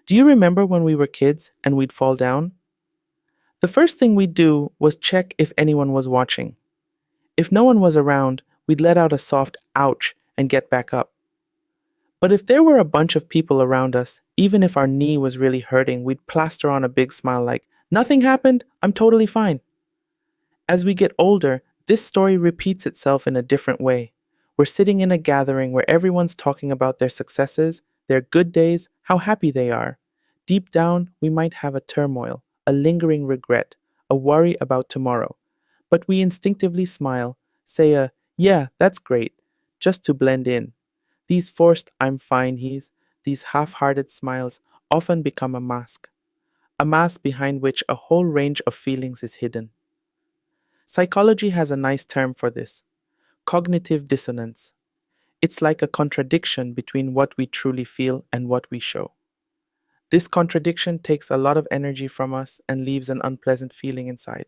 Do you remember when we were kids and we'd fall down? The first thing we'd do was check if anyone was watching. If no one was around, we'd let out a soft ouch and get back up. But if there were a bunch of people around us, even if our knee was really hurting, we'd plaster on a big smile like, "Nothing happened, I'm totally fine." As we get older, this story repeats itself in a different way. We're sitting in a gathering where everyone's talking about their successes, their good days, how happy they are. Deep down, we might have a turmoil, a lingering regret, a worry about tomorrow. But we instinctively smile, say "yeah, that's great," just to blend in. These forced "I'm fine" these half-hearted smiles often become a mask behind which a whole range of feelings is hidden. Psychology has a nice term for this: cognitive dissonance. It's like a contradiction between what we truly feel and what we show. This contradiction takes a lot of energy from us and leaves an unpleasant feeling inside.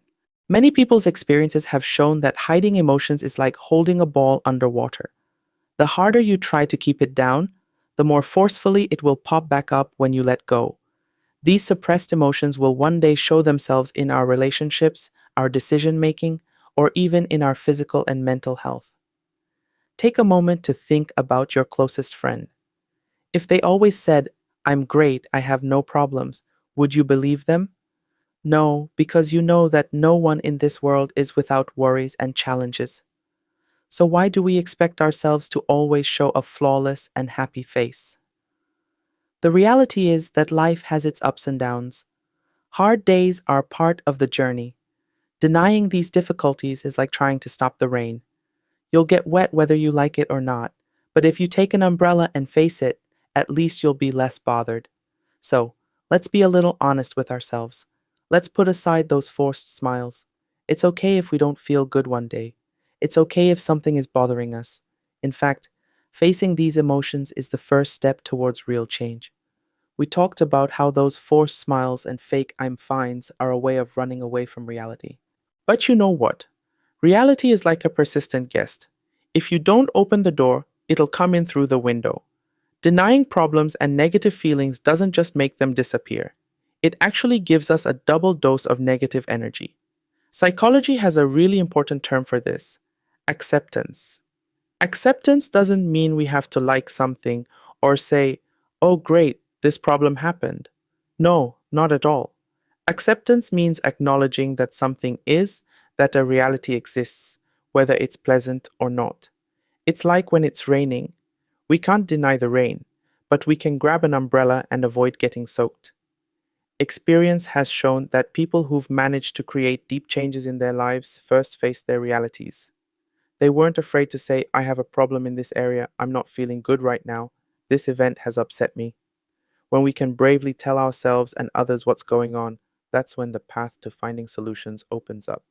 Many people's experiences have shown that hiding emotions is like holding a ball underwater. The harder you try to keep it down, the more forcefully it will pop back up when you let go. These suppressed emotions will one day show themselves in our relationships, our decision making, or even in our physical and mental health. Take a moment to think about your closest friend. If they always said, "I'm great, I have no problems," would you believe them? No, because you know that no one in this world is without worries and challenges. So why do we expect ourselves to always show a flawless and happy face? The reality is that life has its ups and downs. Hard days are part of the journey. Denying these difficulties is like trying to stop the rain. You'll get wet whether you like it or not, but if you take an umbrella and face it, at least you'll be less bothered. So, let's be a little honest with ourselves. Let's put aside those forced smiles. It's okay if we don't feel good one day. It's okay if something is bothering us. In fact, facing these emotions is the first step towards real change. We talked about how those forced smiles and fake "I'm fines" are a way of running away from reality. But you know what? Reality is like a persistent guest. If you don't open the door, it'll come in through the window. Denying problems and negative feelings doesn't just make them disappear. It actually gives us a double dose of negative energy. Psychology has a really important term for this: acceptance. Acceptance doesn't mean we have to like something or say, "Oh, great, this problem happened." No, not at all. Acceptance means acknowledging that something is, that a reality exists, whether it's pleasant or not. It's like when it's raining. We can't deny the rain, but we can grab an umbrella and avoid getting soaked. Experience has shown that people who've managed to create deep changes in their lives first face their realities. They weren't afraid to say, "I have a problem in this area, I'm not feeling good right now, this event has upset me." When we can bravely tell ourselves and others what's going on, that's when the path to finding solutions opens up.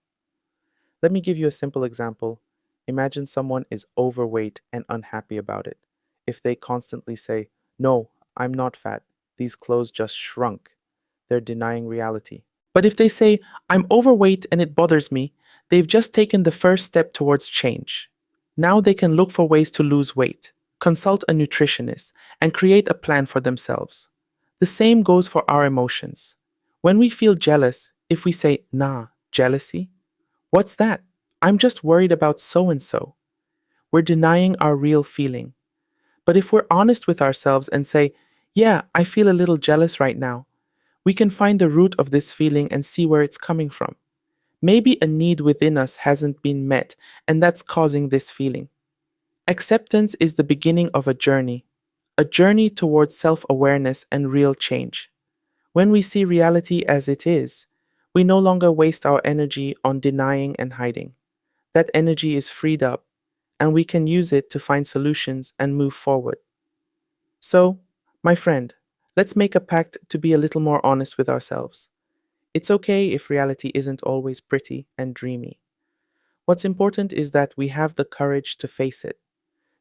Let me give you a simple example. Imagine someone is overweight and unhappy about it. If they constantly say, "No, I'm not fat, these clothes just shrunk," they're denying reality. But if they say, "I'm overweight and it bothers me," they've just taken the first step towards change. Now they can look for ways to lose weight, consult a nutritionist, and create a plan for themselves. The same goes for our emotions. When we feel jealous, if we say, "Nah, jealousy? What's that? I'm just worried about so and so," we're denying our real feeling. But if we're honest with ourselves and say, "Yeah, I feel a little jealous right now," we can find the root of this feeling and see where it's coming from. Maybe a need within us hasn't been met, and that's causing this feeling. Acceptance is the beginning of a journey towards self-awareness and real change. When we see reality as it is, we no longer waste our energy on denying and hiding. That energy is freed up, and we can use it to find solutions and move forward. So, my friend, let's make a pact to be a little more honest with ourselves. It's okay if reality isn't always pretty and dreamy. What's important is that we have the courage to face it,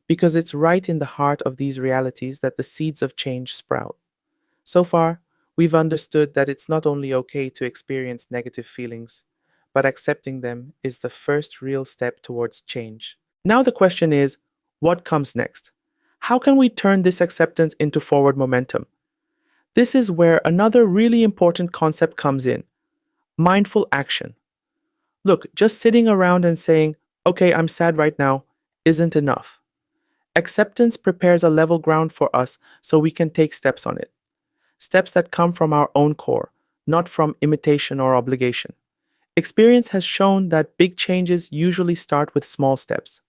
because it's right in the heart of these realities that the seeds of change sprout. So far, we've understood that it's not only okay to experience negative feelings, but accepting them is the first real step towards change. Now the question is, what comes next? How can we turn this acceptance into forward momentum? This is where another really important concept comes in: mindful action. Look, just sitting around and saying, okay, I'm sad right now, isn't enough. Acceptance prepares a level ground for us so we can take steps on it. Steps that come from our own core, not from imitation or obligation. Experience has shown that big changes usually start with small steps,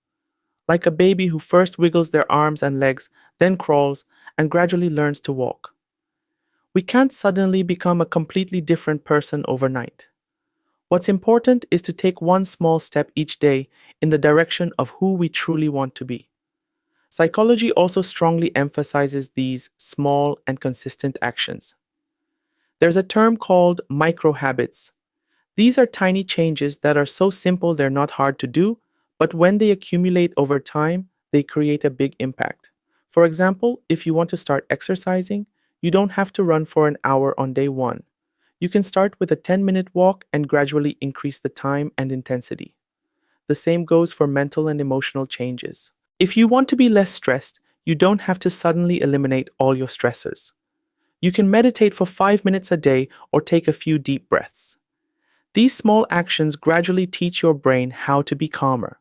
like a baby who first wiggles their arms and legs, then crawls, and gradually learns to walk. We can't suddenly become a completely different person overnight. What's important is to take one small step each day in the direction of who we truly want to be. Psychology also strongly emphasizes these small and consistent actions. There's a term called micro habits. These are tiny changes that are so simple they're not hard to do, but when they accumulate over time, they create a big impact. For example, if you want to start exercising, you don't have to run for an hour on day one. You can start with a 10-minute walk and gradually increase the time and intensity. The same goes for mental and emotional changes. If you want to be less stressed, you don't have to suddenly eliminate all your stressors. You can meditate for 5 minutes a day or take a few deep breaths. These small actions gradually teach your brain how to be calmer.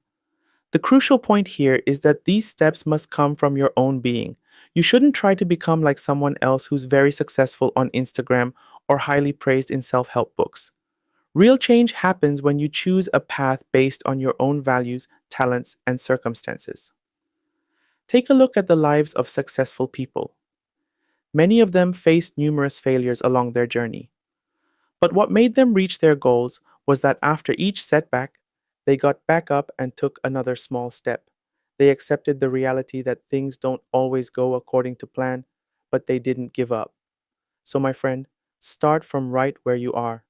The crucial point here is that these steps must come from your own being. You shouldn't try to become like someone else who's very successful on Instagram or highly praised in self-help books. Real change happens when you choose a path based on your own values, talents, and circumstances. Take a look at the lives of successful people. Many of them faced numerous failures along their journey. But what made them reach their goals was that after each setback, they got back up and took another small step. They accepted the reality that things don't always go according to plan, but they didn't give up. So, my friend, start from right where you are.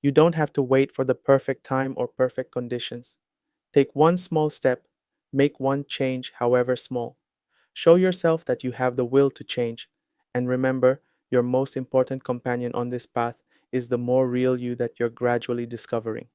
You don't have to wait for the perfect time or perfect conditions. Take one small step, make one change, however small. Show yourself that you have the will to change. And remember, your most important companion on this path is the more real you that you're gradually discovering.